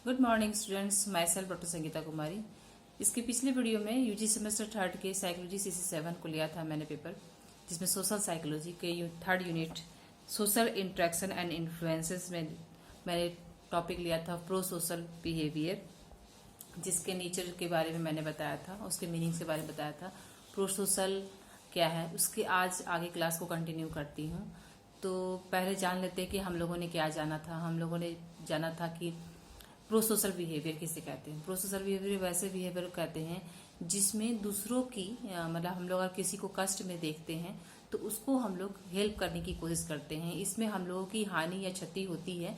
Good morning students, myself doctor Sangeeta Kumari. इसके पिछले video में यूजी सेमेस्टर थर्ड के साइकोलॉजी CC7 को लिया था मैंने पेपर, जिसमें सोशल साइकोलॉजी के third unit social interaction and influences में मैंने टॉपिक लिया था प्रो सोशल बिहेवियर, जिसके नेचर के बारे में मैंने बताया था, उसके मीनिंग्स के बारे में बताया था। प्रो सोशल क्या है उसके आज आगे क्लास को कंटिन्यू करती हूँ। तो पहले जान लेते हैं कि हम लोगों ने क्या जाना था। हम लोगों ने जाना था कि प्रो सोशल बिहेवियर किसे कहते हैं। प्रो सोशल बिहेवियर वैसे बिहेवियर कहते हैं जिसमें दूसरों की मतलब हम लोग अगर किसी को कष्ट में देखते हैं तो उसको हम लोग हेल्प करने की कोशिश करते हैं। इसमें हम लोगों की हानि या क्षति होती है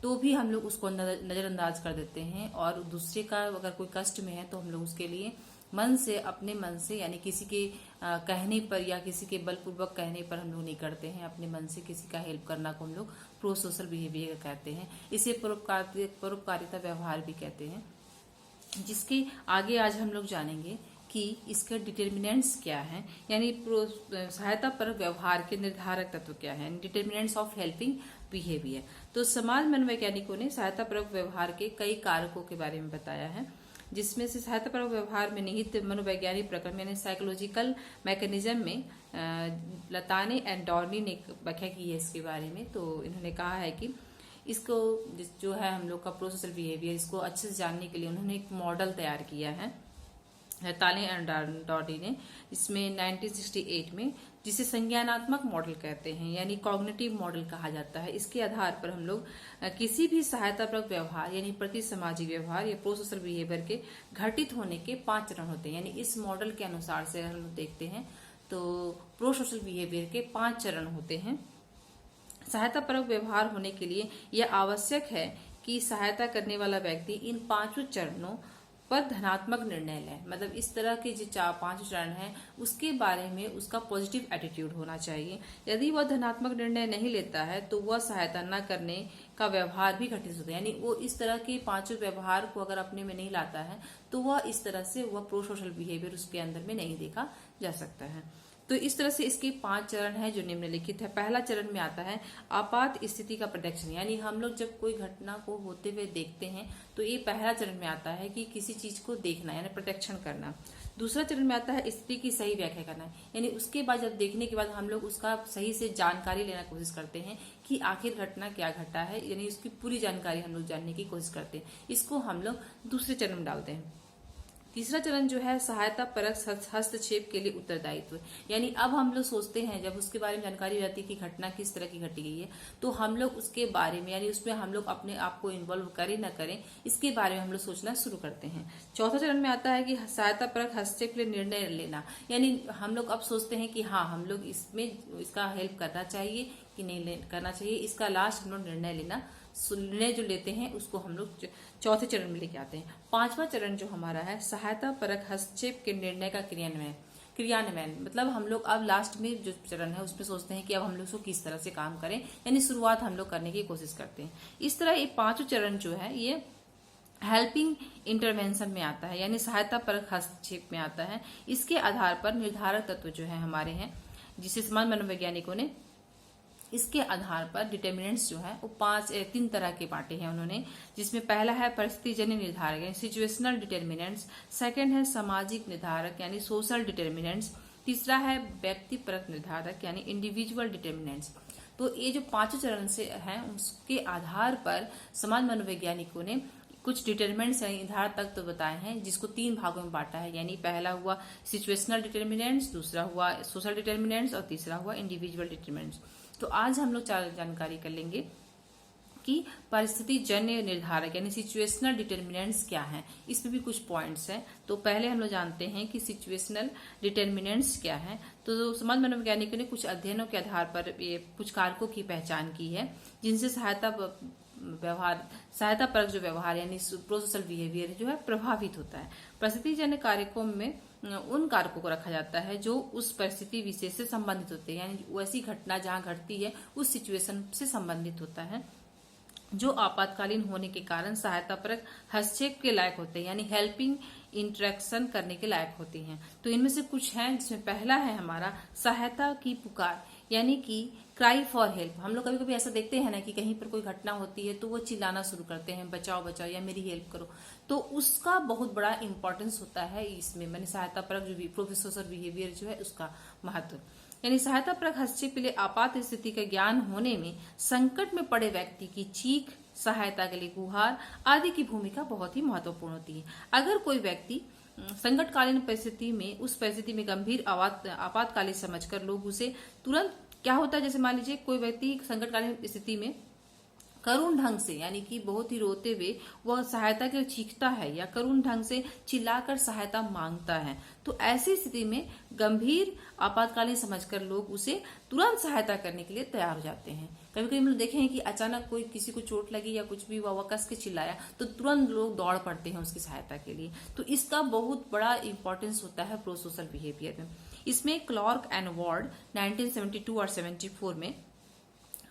तो भी हम लोग उसको नजरअंदाज कर देते हैं, और दूसरे का अगर कोई कष्ट में है तो हम लोग उसके लिए मन से, अपने मन से, यानी किसी के कहने पर या किसी के बलपूर्वक कहने पर हम लोग नहीं करते हैं। अपने मन से किसी का हेल्प करना को हम लोग प्रो सोशल बिहेवियर कहते हैं। इसे परोपकारिता व्यवहार भी कहते हैं, जिसके आगे आज हम लोग जानेंगे कि इसके डिटर्मिनेंट्स क्या हैं, यानी सहायता पर व्यवहार के निर्धारक तत्व क्या हैं, डिटर्मिनेंट्स ऑफ हेल्पिंग बिहेवियर। तो समाज मनोवैज्ञानिकों ने सहायता पर व्यवहार के कई कारकों के बारे में बताया है, जिसमें से सहायता पर व्यवहार में निहित मनोवैज्ञानिक प्रकरण यानी साइकोलॉजिकल मैकेनिज्म में लताने एंड डॉर्नी ने व्याख्या की है इसके बारे में। तो इन्होंने कहा है कि इसको जो है हम लोग का प्रो सोशल बिहेवियर, इसको अच्छे से जानने के लिए उन्होंने एक मॉडल तैयार किया है ताले एंड डॉर्नी ने, इसमें 1968 में, जिसे संज्ञानात्मक मॉडल कहते हैं, यानी कॉग्निटिव मॉडल कहा जाता है। इसके आधार पर हम लोग किसी भी सहायतापरक व्यवहार यानी प्रति सामाजिक व्यवहार या प्रो सोशल बिहेवियर के घटित होने के 5 चरण होते हैं। यानी इस मॉडल के अनुसार से हम लोग देखते हैं तो प्रो सोशल बिहेवियर के 5 चरण होते हैं। सहायता परक व्यवहार होने के लिए यह आवश्यक है कि सहायता करने वाला व्यक्ति इन 5 चरणों पर धनात्मक निर्णय लें। मतलब इस तरह के जो 5 चरण हैं उसके बारे में उसका पॉजिटिव एटीट्यूड होना चाहिए। यदि वह धनात्मक निर्णय नहीं लेता है तो वह सहायता न करने का व्यवहार भी घटित होता है। यानी वो इस तरह के 5 व्यवहार को अगर अपने में नहीं लाता है तो वह इस तरह से वह प्रो सोशल बिहेवियर उसके अंदर में नहीं देखा जा सकता है। तो इस तरह से इसके 5 चरण हैं जो निम्नलिखित है। पहला चरण में आता है आपात स्थिति का प्रोटेक्शन, यानी हम लोग जब कोई घटना को होते हुए देखते हैं तो ये पहला चरण में आता है कि किसी चीज को देखना यानी प्रोटेक्शन करना। दूसरा चरण में आता है स्थिति की सही व्याख्या करना, यानी उसके बाद जब देखने के बाद हम लोग उसका सही से जानकारी लेना कोशिश करते हैं कि आखिर घटना क्या घटा है, यानी उसकी पूरी जानकारी हम लोग जानने की कोशिश करते हैं। इसको हम लोग दूसरे चरण में डालते हैं। तीसरा चरण जो है सहायता परक हस्तक्षेप के लिए उत्तरदायित्व, यानी अब हम लोग सोचते हैं, जब उसके बारे में जानकारी हो जाती है कि घटना किस तरह की घटी गई है, तो हम लोग उसके बारे में यानी उसमें हम लोग अपने आप को इन्वॉल्व करें न करें इसके बारे में हम लोग सोचना शुरू करते हैं। चौथा चरण में आता है कि सहायता परक हस्तक्षेप के लिए निर्णय लेना, यानी हम लोग अब सोचते हैं कि हाँ हम लोग इसमें इसका हेल्प करना चाहिए कि नहीं करना चाहिए, इसका लास्ट हम लोग निर्णय जो लेते हैं उसको हम लोग चौथे चरण में लेके आते हैं। 5वां चरण जो हमारा है सहायता परक हस्तक्षेप के निर्णय का क्रियान्वयन, मतलब हम लोग अब लास्ट में जो चरण है उसमें सोचते हैं कि अब हम लोग उसको किस तरह से काम करें, यानी शुरुआत हम लोग करने की कोशिश करते हैं। इस तरह ये 5 चरण जो है ये हेल्पिंग इंटरवेंशन में आता है, यानी सहायता परक हस्तक्षेप में आता है। इसके आधार पर निर्धारक तत्व जो है हमारे हैं, जिसे समाज मनोवैज्ञानिकों ने इसके आधार पर डिटर्मिनेंट्स जो है वो 3 तरह के बांटे हैं उन्होंने, जिसमें पहला है परिस्थितिजन्य निर्धारक यानी सिचुएशनल डिटर्मिनेंट्स, सेकंड है सामाजिक निर्धारक यानी सोशल डिटर्मिनेंट्स, तीसरा है व्यक्ति परक निर्धारक यानी इंडिविजुअल डिटर्मिनेंट्स। तो ये जो 5 चरण से हैं उसके आधार पर समाज मनोवैज्ञानिकों ने कुछ डिटर्मिनेंट्स यानी निर्धारक तत्व बताए हैं, जिसको 3 भागों में बांटा है। यानी पहला हुआ सिचुएशनल डिटर्मिनेंट्स, दूसरा हुआ सोशल डिटर्मिनेंट्स और तीसरा हुआ इंडिविजुअल डिटर्मिनेंट्स। तो आज हम लोग जानकारी कर लेंगे कि परिस्थिति जन्य निर्धारक यानी सिचुएशनल डिटर्मिनेंट्स क्या हैं। इसमें भी कुछ पॉइंट्स हैं। तो पहले हम लोग जानते हैं कि सिचुएशनल डिटर्मिनेंट्स क्या हैं। तो समाज मनोवैज्ञानिकों ने कुछ अध्ययनों के आधार पर ये कुछ कारकों की पहचान की है, जिनसे सहायता परक जो व्यवहार यानी प्रो सोशल बिहेवियर जो है प्रभावित होता है। परिस्थितिजन्य कारकों में उन कारकों को रखा जाता है जो उस परिस्थिति विशेष से संबंधित होते हैं, यानी वैसी घटना जहां घटती है उस सिचुएशन से संबंधित होता है, जो आपातकालीन होने के कारण सहायता परक हस्तक्षेप के लायक होते हैं, यानी हेल्पिंग इंटरेक्शन करने के लायक होती हैं। तो इनमें से कुछ हैं, जिसमें पहला है हमारा सहायता की पुकार, यानी कि क्राई फॉर हेल्प। हम लोग कभी कभी ऐसा देखते हैं ना कि कहीं पर कोई घटना होती है तो वो चिल्लाना शुरू करते हैं, बचाओ बचाओ या मेरी हेल्प करो। तो उसका बहुत बड़ा इंपॉर्टेंस होता है इसमें, मैंने सहायता परक जो प्रोफेसर बिहेवियर जो है उसका महत्व। यानी सहायता परक हस्तक्षेप के लिए आपात स्थिति का ज्ञान होने में संकट में पड़े व्यक्ति की चीख, सहायता के लिए गुहार आदि की भूमिका बहुत ही महत्वपूर्ण होती है। अगर कोई व्यक्ति संकटकालीन परिस्थिति में, उस परिस्थिति में गंभीर आपातकालीन समझकर लोग उसे तुरंत, क्या होता है जैसे मान लीजिए कोई व्यक्ति संकटकालीन स्थिति में करुण ढंग से, यानी कि बहुत ही रोते हुए वह सहायता के लिए चीखता है या करुण ढंग से चिल्लाकर सहायता मांगता है, तो ऐसी स्थिति में गंभीर आपातकालीन समझकर लोग उसे तुरंत सहायता करने के लिए तैयार हो जाते हैं। कभी कभी हम लोग देखे हैं कि अचानक कोई किसी को चोट लगी या कुछ भी हुआ, वह कस के चिल्लाया तो तुरंत लोग दौड़ पड़ते हैं उसकी सहायता के लिए। तो इसका बहुत बड़ा इंपॉर्टेंस होता है प्रो सोशल बिहेवियर में। इसमें क्लार्क एंड वार्ड 1972 और 74 में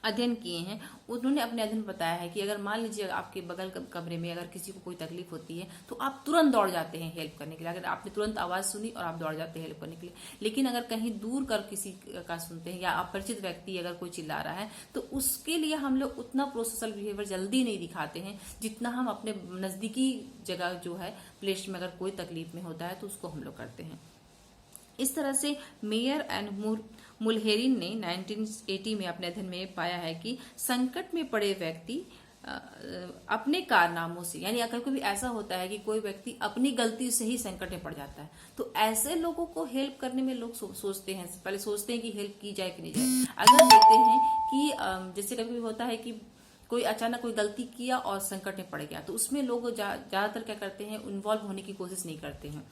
अध्ययन किए हैं। उन्होंने अपने अध्ययन में बताया है कि अगर मान लीजिए आपके बगल कमरे में अगर किसी को कोई तकलीफ होती है तो आप तुरंत दौड़ जाते हैं हेल्प करने के लिए। अगर आपने तुरंत आवाज सुनी और आप दौड़ जाते हैं हेल्प करने के लिए। लेकिन अगर कहीं दूर कर किसी का सुनते हैं या अपरिचित व्यक्ति अगर कोई चिल्ला रहा है तो उसके लिए हम लोग उतना प्रो सोशल बिहेवियर जल्दी नहीं दिखाते हैं जितना हम अपने नजदीकी जगह जो है प्लेस में अगर कोई तकलीफ में होता है तो उसको हम लोग करते हैं। इस तरह से मेयर एंड मुलहेरिन ने 1980 में अपने अध्ययन में पाया है कि संकट में पड़े व्यक्ति अपने कारनामों से, यानी अगर कोई ऐसा होता है कि कोई व्यक्ति अपनी गलती से ही संकट में पड़ जाता है तो ऐसे लोगों को हेल्प करने में लोग सोचते हैं, पहले सोचते हैं कि हेल्प की जाए कि नहीं जाए। अगर देखते हैं कि जैसे कभी होता है कि कोई अचानक कोई गलती किया और संकट में पड़ गया तो उसमें लोग ज्यादातर क्या करते हैं, इन्वॉल्व होने की कोशिश नहीं करते हैं।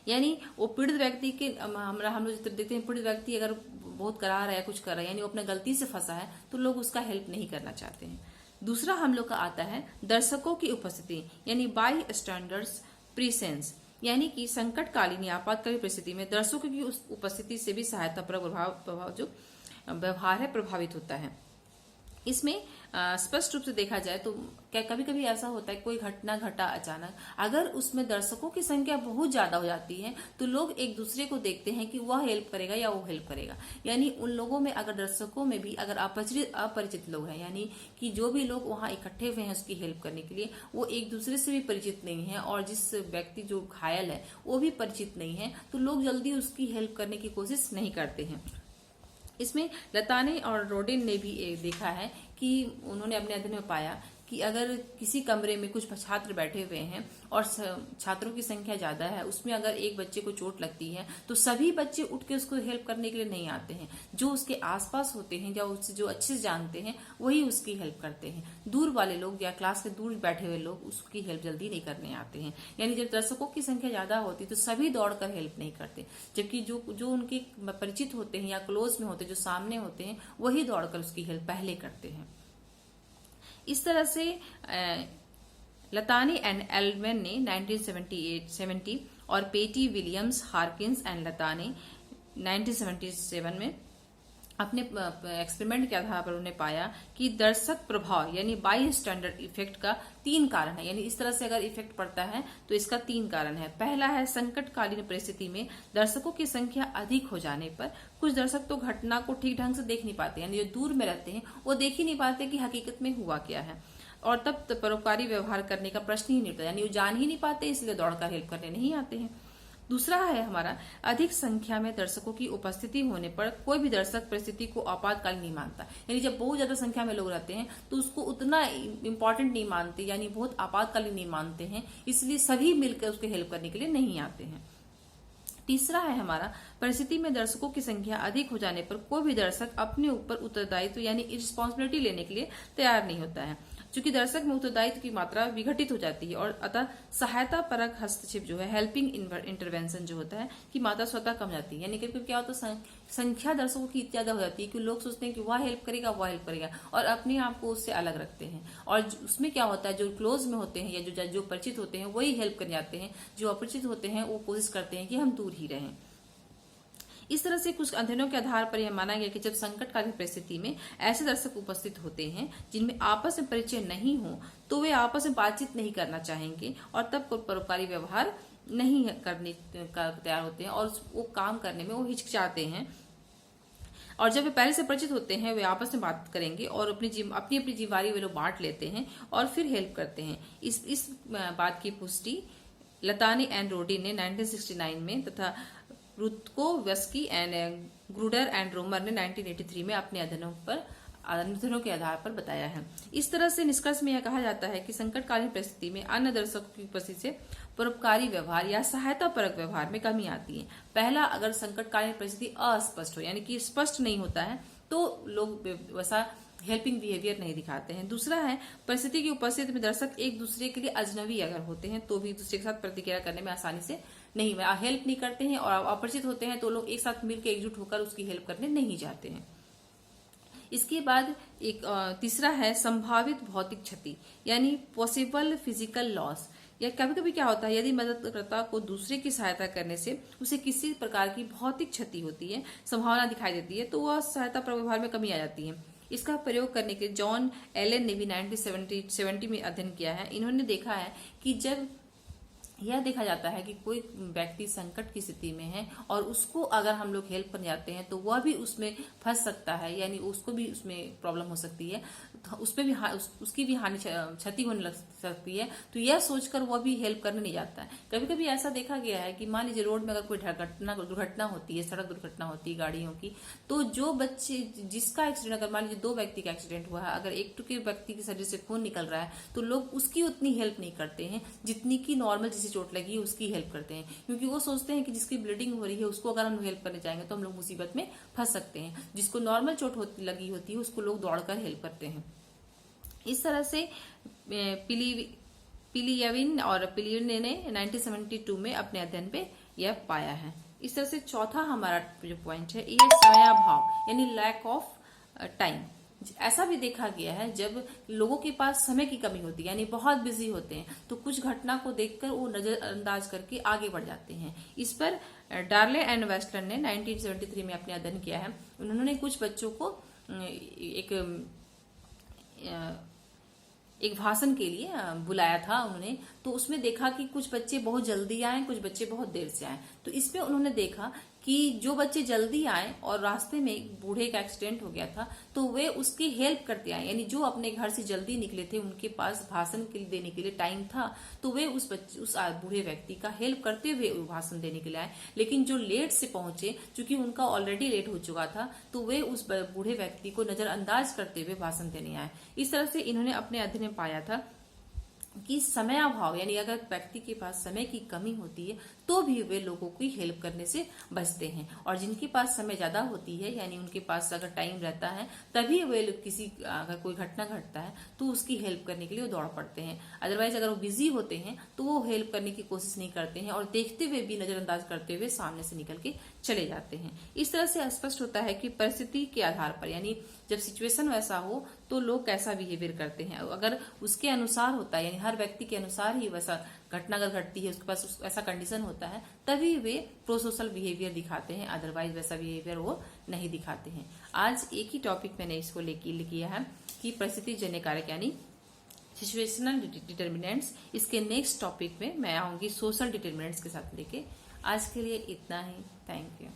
यानी वो पीड़ित व्यक्ति के हम लोग देखते हैं, पीड़ित व्यक्ति अगर बहुत करा रहा है, कुछ कर रहा है, यानी वो अपने गलती से फंसा है तो लोग उसका हेल्प नहीं करना चाहते हैं। दूसरा हम लोग का आता है दर्शकों की उपस्थिति, यानी बाई स्टैंडर्ड्स प्रेजेंस, यानी कि संकटकालीन या आपातकालीन परिस्थिति में दर्शकों की उपस्थिति से भी सहायता पर प्रभाव जो व्यवहार है प्रभावित होता है। इसमें स्पष्ट रूप से देखा जाए तो क्या कभी कभी ऐसा होता है कोई घटना घटा अचानक, अगर उसमें दर्शकों की संख्या बहुत ज्यादा हो जाती है तो लोग एक दूसरे को देखते हैं कि वह हेल्प करेगा या वो हेल्प करेगा। यानी उन लोगों में, अगर दर्शकों में भी अगर अपरिचित लोग हैं, यानी कि जो भी लोग वहां इकट्ठे हुए हैं उसकी हेल्प करने के लिए, वो एक दूसरे से भी परिचित नहीं है और जिस व्यक्ति जो घायल है वो भी परिचित नहीं है, तो लोग जल्दी उसकी हेल्प करने की कोशिश नहीं करते हैं। इसमें लताने और रोडिन ने भी देखा है कि उन्होंने अपने अध्ययन में पाया कि अगर किसी कमरे में कुछ छात्र बैठे हुए हैं और छात्रों की संख्या ज्यादा है, उसमें अगर एक बच्चे को चोट लगती है तो सभी बच्चे उठ के उसको हेल्प करने के लिए नहीं आते हैं। जो उसके आसपास होते हैं या उससे जो अच्छे से जानते हैं वही उसकी हेल्प करते हैं। दूर वाले लोग या क्लास के दूर बैठे हुए लोग उसकी हेल्प जल्दी नहीं करने आते हैं। यानी जब दर्शकों की संख्या ज्यादा होती है तो सभी दौड़कर हेल्प नहीं करते, जबकि जो उनके परिचित होते हैं या क्लोज में होते हैं, जो सामने होते हैं, वही दौड़कर उसकी हेल्प पहले करते हैं। इस तरह से लतानी एंड एल्मन ने 1970 और पेटी विलियम्स हार्किंस एंड लतानी 1977 में अपने एक्सपेरिमेंट के आधार पर उन्हें पाया कि दर्शक प्रभाव यानी बाई स्टैंडर्ड इफेक्ट का 3 कारण है। यानी इस तरह से अगर इफेक्ट पड़ता है तो इसका 3 कारण है। पहला है संकटकालीन परिस्थिति में दर्शकों की संख्या अधिक हो जाने पर कुछ दर्शक तो घटना को ठीक ढंग से देख नहीं पाते, यानी जो दूर में रहते हैं वो देख ही नहीं पाते कि हकीकत में हुआ क्या है, और तब परोपकारी व्यवहार करने का प्रश्न ही नहीं उठता, यानी वो जान ही नहीं पाते, इसलिए दौड़कर हेल्प करने नहीं आते हैं। दूसरा है हमारा अधिक संख्या में दर्शकों की उपस्थिति होने पर कोई भी दर्शक परिस्थिति को आपातकालीन नहीं मानता। यानी जब बहुत ज्यादा संख्या में लोग रहते हैं तो उसको उतना इम्पोर्टेंट नहीं मानते, यानी बहुत आपातकालीन नहीं मानते हैं, इसलिए सभी मिलकर उसको हेल्प करने के लिए नहीं आते हैं। तीसरा है हमारा परिस्थिति में दर्शकों की संख्या अधिक हो जाने पर कोई भी दर्शक अपने ऊपर उत्तरदायित्व यानी रिस्पॉन्सिबिलिटी लेने के लिए तैयार नहीं होता है। चूंकि दर्शक में उत्तरदायित्व की मात्रा विघटित हो जाती है और अतः सहायता परक हस्तक्षेप जो है हेल्पिंग इंटरवेंशन जो होता है कि मात्रा स्वतः कम जाती है। यानी कि क्या होता है, संख्या दर्शकों की ज्यादा हो जाती है कि लोग सोचते हैं कि वह हेल्प करेगा और अपने आप को उससे अलग रखते हैं। और उसमें क्या होता है, जो क्लोज में होते हैं या जो परिचित होते हैं वही हेल्प करने आते हैं, जो अपरिचित होते हैं वो कोशिश करते हैं कि हम दूर ही रहें। इस तरह से कुछ अध्ययनों के आधार पर यह माना गया कि जब संकटकालीन परिस्थिति में ऐसे दर्शक उपस्थित होते हैं जिनमें आपस में परिचय नहीं हो तो वे आपस में बातचीत नहीं करना चाहेंगे और तब परोपकारी व्यवहार नहीं करने का तैयार होते हैं और वो काम करने में वो हिचकिचाते हैं। और जब वे पहले से परिचित होते हैं वे आपस में बात करेंगे और अपनी अपनी जिम्मेदारी वे लोग बांट लेते हैं और फिर हेल्प करते हैं। इस बात की पुष्टि लतानी एंड रोडी ने 1969 में तथा रुत्कोवस्की एंड ग्रूडर एंड रोमर ने 1983 में अपने अध्ययनों के आधार पर बताया है। इस तरह से निष्कर्ष में यह कहा जाता है कि संकटकालीन परिस्थिति में अन्य दर्शकों की उपस्थिति से परोपकारी व्यवहार या सहायता परक व्यवहार में कमी आती है। पहला, अगर संकटकालीन परिस्थिति अस्पष्ट हो यानी कि स्पष्ट नहीं होता है तो लोग वैसा हेल्पिंग बिहेवियर नहीं दिखाते हैं। दूसरा है, परिस्थिति की उपस्थिति में दर्शक एक दूसरे के लिए अजनबी अगर होते हैं तो भी एक दूसरे के साथ प्रतिक्रिया करने में आसानी से नहीं हेल्प नहीं करते हैं, और अपरिचित होते हैं तो लोग एक साथ मिलकर एकजुट होकर उसकी हेल्प करने नहीं जाते हैं। इसके बाद एक तीसरा है संभावित भौतिक क्षति यानी पॉसिबल फिजिकल लॉस। या कभी कभी क्या होता है, यदि मददकर्ता को दूसरे की सहायता करने से उसे किसी प्रकार की भौतिक क्षति होती है, संभावना दिखाई देती है, तो वह सहायता पर व्यवहार में कमी आ जाती है। इसका प्रयोग करने के जॉन एलन ने भी 1970 में अध्ययन किया है। इन्होंने देखा है कि जब यह देखा जाता है कि कोई व्यक्ति संकट की स्थिति में है और उसको अगर हम लोग हेल्प करने जाते हैं तो वह भी उसमें फंस सकता है, यानी उसको भी उसमें प्रॉब्लम हो सकती है, तो उसमें भी उसकी भी हानि क्षति होने लग सकती है, तो यह सोचकर वह भी हेल्प करने नहीं जाता है। कभी कभी ऐसा देखा गया है कि मान लीजिए रोड में अगर कोई दुर्घटना होती है, सड़क दुर्घटना होती है गाड़ियों की, तो जो बच्चे जिसका एक्सीडेंट, अगर मान लीजिए 2 व्यक्ति का एक्सीडेंट हुआ है, अगर एक के व्यक्ति के शरीर से खून निकल रहा है तो लोग उसकी उतनी हेल्प नहीं करते हैं जितनी की नॉर्मल जिसे चोट लगी है उसकी हेल्प करते हैं, क्योंकि वो सोचते हैं कि जिसकी ब्लीडिंग हो रही है उसको अगर हम हेल्प करने जाएंगे तो हम लोग मुसीबत में फंस सकते हैं। जिसको नॉर्मल चोट लगी होती है उसको लोग दौड़कर हेल्प करते हैं। इस तरह से पिलियविन और पिलियने ने 1972 में अपने अध्ययन पे यह पाया है। इस तरह से चौथा हमारा जो पॉइंट है यह समयाभाव यानी लैक ऑफ टाइम। ऐसा भी देखा गया है जब लोगों के पास समय की कमी होती है, यानी बहुत बिजी होते हैं, तो कुछ घटना को देखकर वो नजरअंदाज करके आगे बढ़ जाते हैं। इस पर डार्ले एंड वेस्टलर ने 1973 में अपने अध्ययन किया है। उन्होंने कुछ बच्चों को एक भाषण के लिए बुलाया था उन्होंने, तो उसमें देखा कि कुछ बच्चे बहुत जल्दी आए, कुछ बच्चे बहुत देर से आए। तो इसमें उन्होंने देखा कि जो बच्चे जल्दी आए और रास्ते में एक बूढ़े का एक्सीडेंट हो गया था तो वे उसकी हेल्प करते आए, यानी जो अपने घर से जल्दी निकले थे उनके पास भाषण देने के लिए टाइम था तो वे उस बूढ़े व्यक्ति का हेल्प करते हुए भाषण देने के लिए आए। लेकिन जो लेट से पहुंचे, चूंकि उनका ऑलरेडी लेट हो चुका था, तो वे उस बूढ़े व्यक्ति को नजरअंदाज करते हुए भाषण देने आए। इस तरह से इन्होंने अपने अध्ययन में पाया था कि समयाभाव यानी अगर व्यक्ति के पास समय की कमी होती है तो भी वे लोगों की हेल्प करने से बचते हैं, और जिनके पास समय ज्यादा होती है यानी उनके पास अगर टाइम रहता है तभी वे लोग अगर कोई घटना घटता है तो उसकी हेल्प करने के लिए वो दौड़ पड़ते हैं। अदरवाइज अगर वो बिजी होते हैं तो वो हेल्प करने की कोशिश नहीं करते हैं और देखते हुए भी नजरअंदाज करते हुए सामने से निकल के चले जाते हैं। इस तरह से स्पष्ट होता है कि परिस्थिति के आधार पर यानी जब सिचुएशन वैसा हो तो लोग कैसा बिहेवियर करते हैं, अगर उसके अनुसार होता है यानी हर व्यक्ति के अनुसार ही वैसा घटना अगर घटती है, उसके पास ऐसा कंडीशन होता है, तभी वे प्रोसोशल बिहेवियर दिखाते हैं, अदरवाइज वैसा बिहेवियर वो नहीं दिखाते हैं। आज एक ही टॉपिक मैंने इसको लेके किया है कि परिस्थिति जन्य कारक यानी सिचुएशनल डिटर्मिनेंट्स। इसके नेक्स्ट टॉपिक में मैं आऊंगी सोशल डिटर्मिनेंट्स के साथ लेके। आज के लिए इतना ही। Thank you.